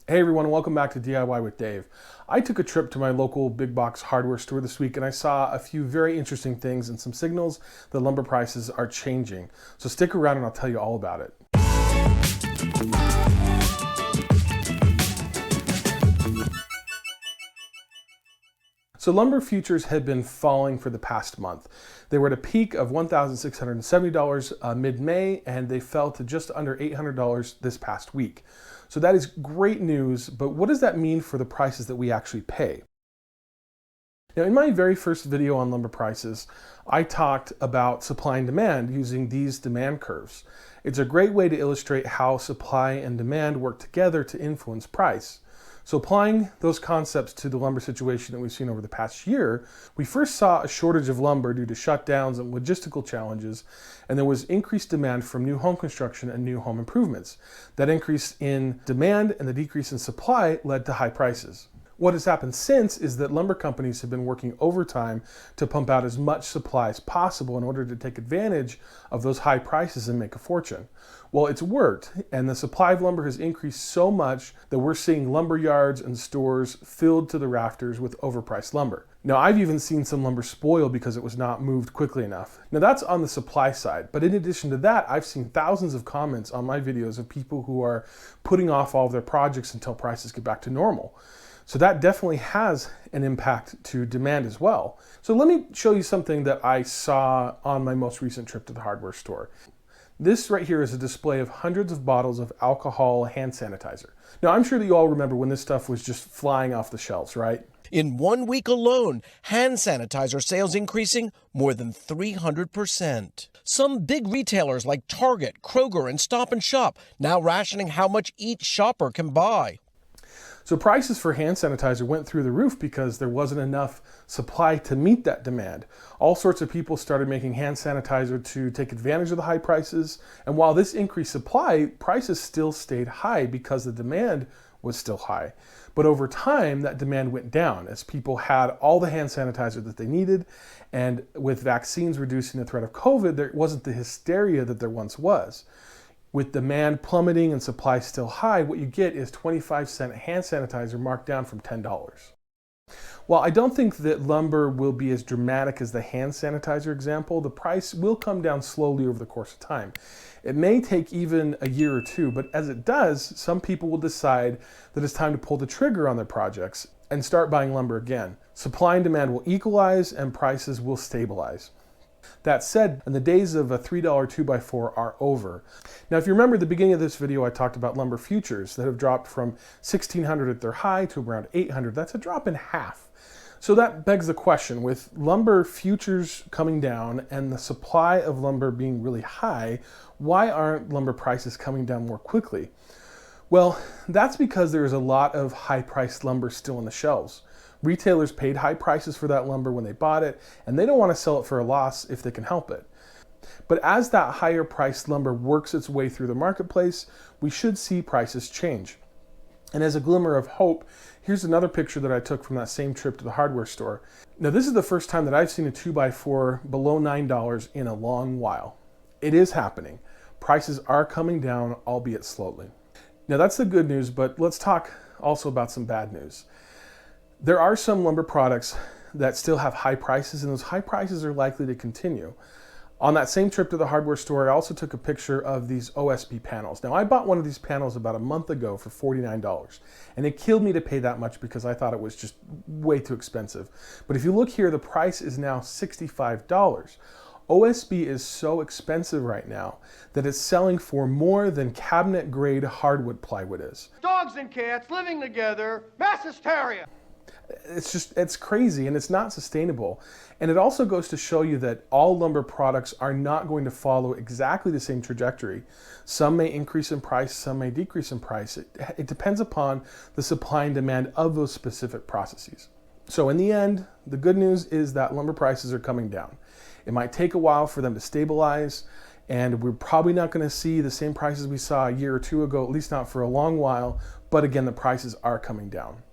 Hey everyone, welcome back to DIY with Dave. I took a trip to my local big box hardware store this week and I saw a few very interesting things and some signals that lumber prices are changing. So stick around and I'll tell you all about it. So lumber futures had been falling for the past month. They were at a peak of $1,670 mid-May and they fell to just under $800 this past week. So that is great news, but what does that mean for the prices that we actually pay? Now, in my very first video on lumber prices, I talked about supply and demand using these demand curves. It's a great way to illustrate how supply and demand work together to influence price. So applying those concepts to the lumber situation that we've seen over the past year, we first saw a shortage of lumber due to shutdowns and logistical challenges, and there was increased demand from new home construction and new home improvements. That increase in demand and the decrease in supply led to high prices. What has happened since is that lumber companies have been working overtime to pump out as much supply as possible in order to take advantage of those high prices and make a fortune. Well, it's worked, and the supply of lumber has increased so much that we're seeing lumber yards and stores filled to the rafters with overpriced lumber. Now, I've even seen some lumber spoil because it was not moved quickly enough. Now, that's on the supply side, but in addition to that, I've seen thousands of comments on my videos of people who are putting off all of their projects until prices get back to normal. So that definitely has an impact to demand as well. So let me show you something that I saw on my most recent trip to the hardware store. This right here is a display of hundreds of bottles of alcohol hand sanitizer. Now, I'm sure that you all remember when this stuff was just flying off the shelves, right? In 1 week alone, hand sanitizer sales increasing more than 300%. Some big retailers like Target, Kroger, and Stop & Shop now rationing how much each shopper can buy. So prices for hand sanitizer went through the roof because there wasn't enough supply to meet that demand. All sorts of people started making hand sanitizer to take advantage of the high prices. And while this increased supply, prices still stayed high because the demand was still high. But over time, that demand went down as people had all the hand sanitizer that they needed. And with vaccines reducing the threat of COVID, there wasn't the hysteria that there once was. With demand plummeting and supply still high, what you get is 25-cent hand sanitizer marked down from $10. While I don't think that lumber will be as dramatic as the hand sanitizer example, the price will come down slowly over the course of time. It may take even a year or two, but as it does, some people will decide that it's time to pull the trigger on their projects and start buying lumber again. Supply and demand will equalize and prices will stabilize. That said, the days of a $3 2x4 are over. Now, if you remember at the beginning of this video, I talked about lumber futures that have dropped from $1,600 at their high to around $800. That's a drop in half. So that begs the question, with lumber futures coming down and the supply of lumber being really high, why aren't lumber prices coming down more quickly? Well, that's because there is a lot of high-priced lumber still on the shelves. Retailers paid high prices for that lumber when they bought it, and they don't want to sell it for a loss if they can help it. But as that higher priced lumber works its way through the marketplace, we should see prices change. And as a glimmer of hope, here's another picture that I took from that same trip to the hardware store. Now, this is the first time that I've seen a 2x4 below $9 in a long while. It is happening. Prices are coming down, albeit slowly. Now, that's the good news, but let's talk also about some bad news. There are some lumber products that still have high prices, and those high prices are likely to continue. On that same trip to the hardware store, I also took a picture of these OSB panels. Now, I bought one of these panels about a month ago for $49, and it killed me to pay that much because I thought it was just way too expensive. But if you look here, the price is now $65. OSB is so expensive right now that it's selling for more than cabinet-grade hardwood plywood is. Dogs and cats living together, mass hysteria. It's crazy and it's not sustainable. And it also goes to show you that all lumber products are not going to follow exactly the same trajectory. Some may increase in price, some may decrease in price. It depends upon the supply and demand of those specific processes. So in the end, the good news is that lumber prices are coming down. It might take a while for them to stabilize, and we're probably not going to see the same prices we saw a year or two ago, at least not for a long while. But again, the prices are coming down.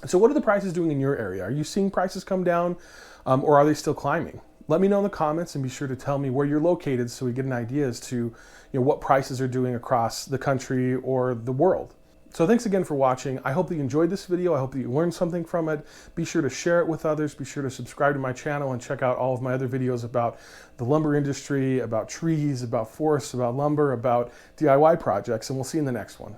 So what are the prices doing in your area? Are you seeing prices come down or are they still climbing? Let me know in the comments and be sure to tell me where you're located so we get an idea as to what prices are doing across the country or the world. So thanks again for watching. I hope that you enjoyed this video. I hope that you learned something from it. Be sure to share it with others. Be sure to subscribe to my channel and check out all of my other videos about the lumber industry, about trees, about forests, about lumber, about DIY projects, and we'll see you in the next one.